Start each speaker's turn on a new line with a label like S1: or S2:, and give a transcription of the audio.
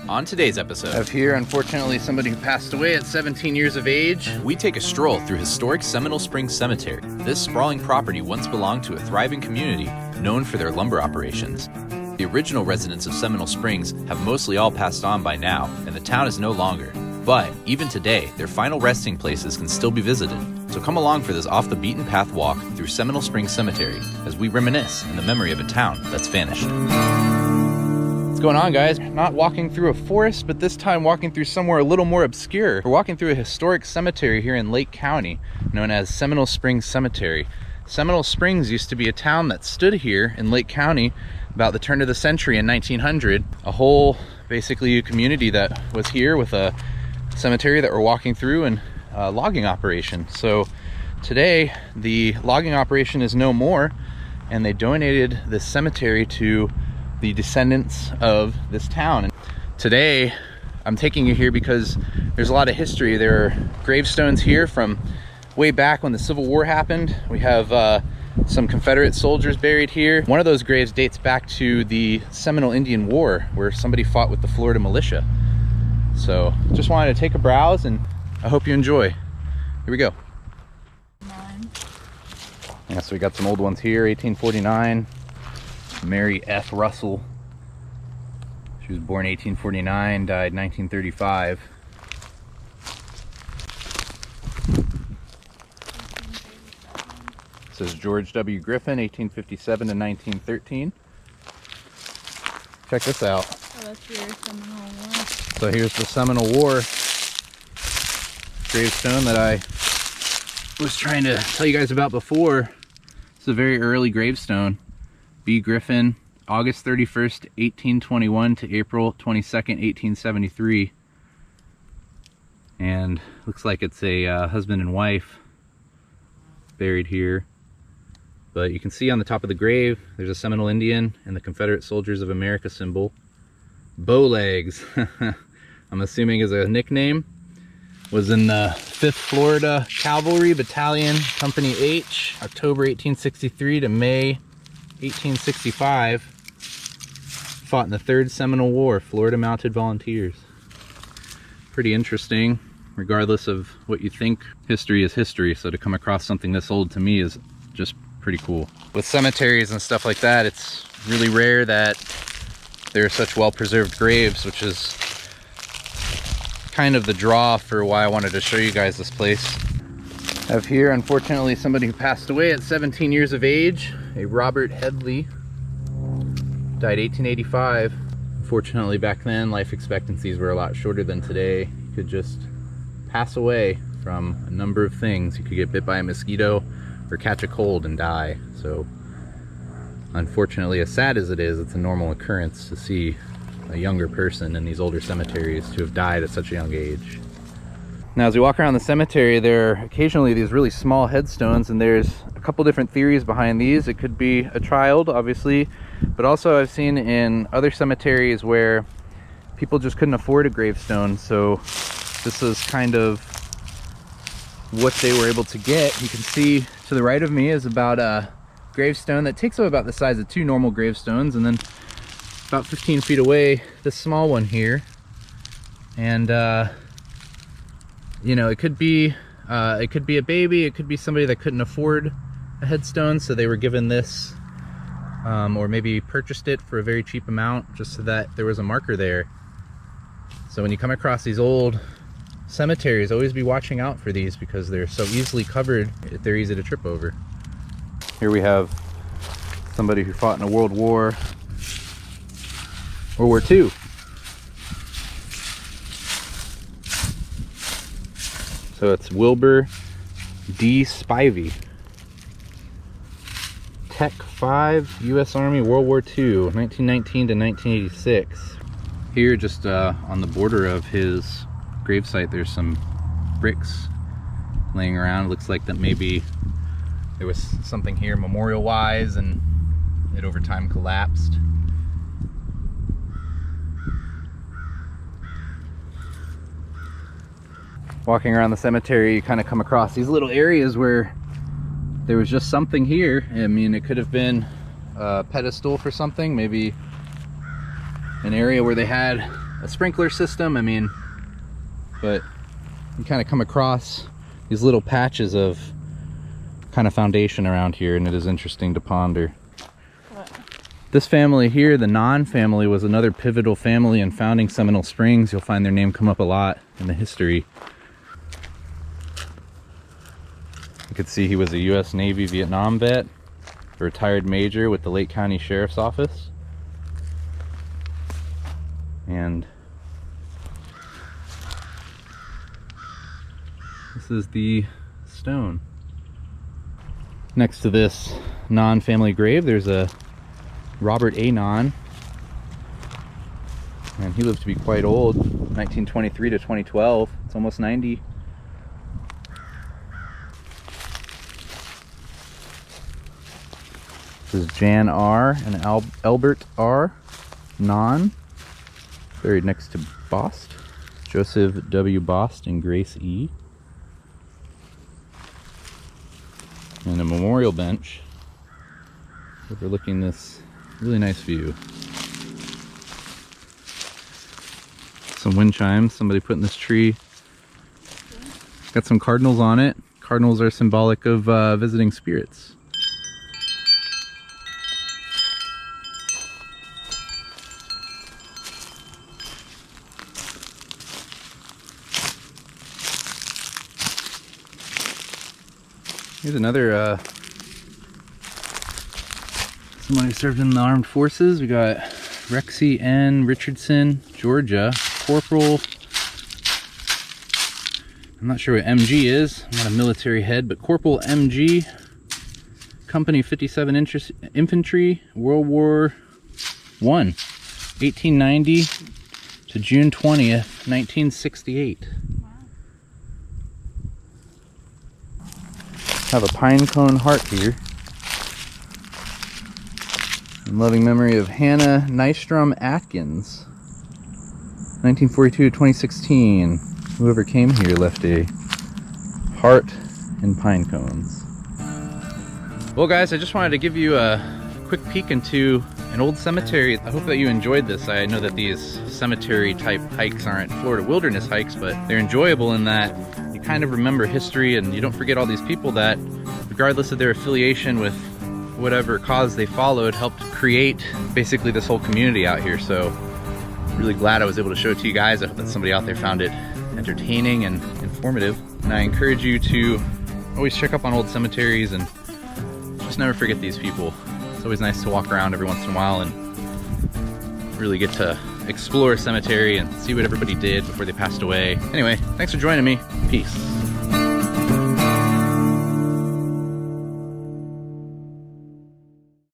S1: On today's episode
S2: of here, unfortunately, somebody who passed away at 17 years of age.
S1: We take a stroll through historic Seminole Springs Cemetery. This sprawling property once belonged to a thriving community known for their lumber operations. The original residents of Seminole Springs have mostly all passed on by now, and the town is no longer. But even today, their final resting places can still be visited. So come along for this off-the-beaten-path walk through Seminole Springs Cemetery as we reminisce in the memory of a town that's vanished.
S2: What's going on, guys? Not walking through a forest, but this time walking through somewhere a little more obscure. We're walking through a historic cemetery here in Lake County known as Seminole Springs Cemetery. Seminole Springs used to be a town that stood here in Lake County about the turn of the century in 1900. A whole, basically, a community that was here with a cemetery that we're walking through and a logging operation. So today the logging operation is no more, and they donated this cemetery to the descendants of this town. And today I'm taking you here because there's a lot of history. There are gravestones here from way back when the Civil War happened. We have some Confederate soldiers buried here. One of those graves dates back to the Seminole Indian War, where somebody fought with the Florida militia. So just wanted to take a browse, and I hope you enjoy. Here we go. Yeah, so we got some old ones here. 1849, Mary F. Russell. She was born 1849, died 1935. This is George W. Griffin, 1857 to 1913. Check this out.
S3: Oh, that's your Seminole War.
S2: So here's the Seminole War gravestone that I was trying to tell you guys about before. It's a very early gravestone. B. Griffin, August 31st, 1821 to April 22nd, 1873. And looks like it's a husband and wife buried here. But you can see on the top of the grave, there's a Seminole Indian and the Confederate Soldiers of America symbol. Bowlegs, I'm assuming is a nickname. Was in the 5th Florida Cavalry Battalion, Company H, October 1863 to May 1865. Fought in the 3rd Seminole War, Florida Mounted Volunteers. Pretty interesting, regardless of what you think. History is history, so to come across something this old to me is just pretty cool. With cemeteries and stuff like that, it's really rare that there are such well-preserved graves, which is kind of the draw for why I wanted to show you guys this place. I have here, unfortunately, somebody who passed away at 17 years of age, a Robert Headley. Died 1885. Unfortunately, back then, life expectancies were a lot shorter than today. You could just pass away from a number of things. You could get bit by a mosquito or catch a cold and die. So unfortunately, as sad as it is, it's a normal occurrence to see a younger person in these older cemeteries to have died at such a young age. Now, as we walk around the cemetery, there are occasionally these really small headstones, and there's a couple different theories behind these. It could be a child, obviously, but also I've seen in other cemeteries where people just couldn't afford a gravestone, so this is kind of what they were able to get. You can see to the right of me is about a gravestone that takes up about the size of 2 normal gravestones, and then about 15 feet away, this small one here. And you know, it could be a baby, it could be somebody that couldn't afford a headstone, so they were given this, or maybe purchased it for a very cheap amount just so that there was a marker there. So when you come across these old cemeteries, always be watching out for these because they're so easily covered, they're easy to trip over. Here we have somebody who fought in a World War II. So it's Wilbur D. Spivey. Tech 5, U.S. Army, World War II, 1919 to 1986. Here, just on the border of his gravesite, there's some bricks laying around. It looks like that maybe there was something here memorial-wise and it over time collapsed. Walking around the cemetery, you kind of come across these little areas where there was just something here. I mean, it could have been a pedestal for something, maybe an area where they had a sprinkler system. I mean, but you kind of come across these little patches of kind of foundation around here, and it is interesting to ponder.
S3: What?
S2: This family here, the Non-family, was another pivotal family in founding Seminole Springs. You'll find their name come up a lot in the history. You could see he was a U.S. Navy Vietnam vet, a retired major with the Lake County Sheriff's Office. And this is the stone. Next to this Non-family grave, there's a Robert A. Non. And he lived to be quite old, 1923 to 2012. It's almost 90. This is Jan R. and Albert R. Non, buried next to Bost, Joseph W. Bost and Grace E. And a memorial bench overlooking this really nice view. Some wind chimes somebody put in this tree. Got some cardinals on it. Cardinals are symbolic of visiting spirits. Here's another someone who served in the armed forces. We got Rexy N. Richardson, Georgia, Corporal. I'm not sure what MG is. I'm not a military head, but Corporal MG, Company 57 Infantry, World War I, 1890 to June 20th, 1968. Have a pine cone heart here. In loving memory of Hannah Nystrom Atkins, 1942 to 2016. Whoever came here left a heart and pine cones. Well guys, I just wanted to give you a quick peek into an old cemetery. I hope that you enjoyed this. I know that these cemetery type hikes aren't Florida wilderness hikes, but they're enjoyable in that you kind of remember history and you don't forget all these people that, regardless of their affiliation with whatever cause they followed, helped create basically this whole community out here. So really glad I was able to show it to you guys. I hope that somebody out there found it entertaining and informative. And I encourage you to always check up on old cemeteries and just never forget these people. It's always nice to walk around every once in a while and really get to explore a cemetery and see what everybody did before they passed away. Anyway, thanks for joining me. Peace.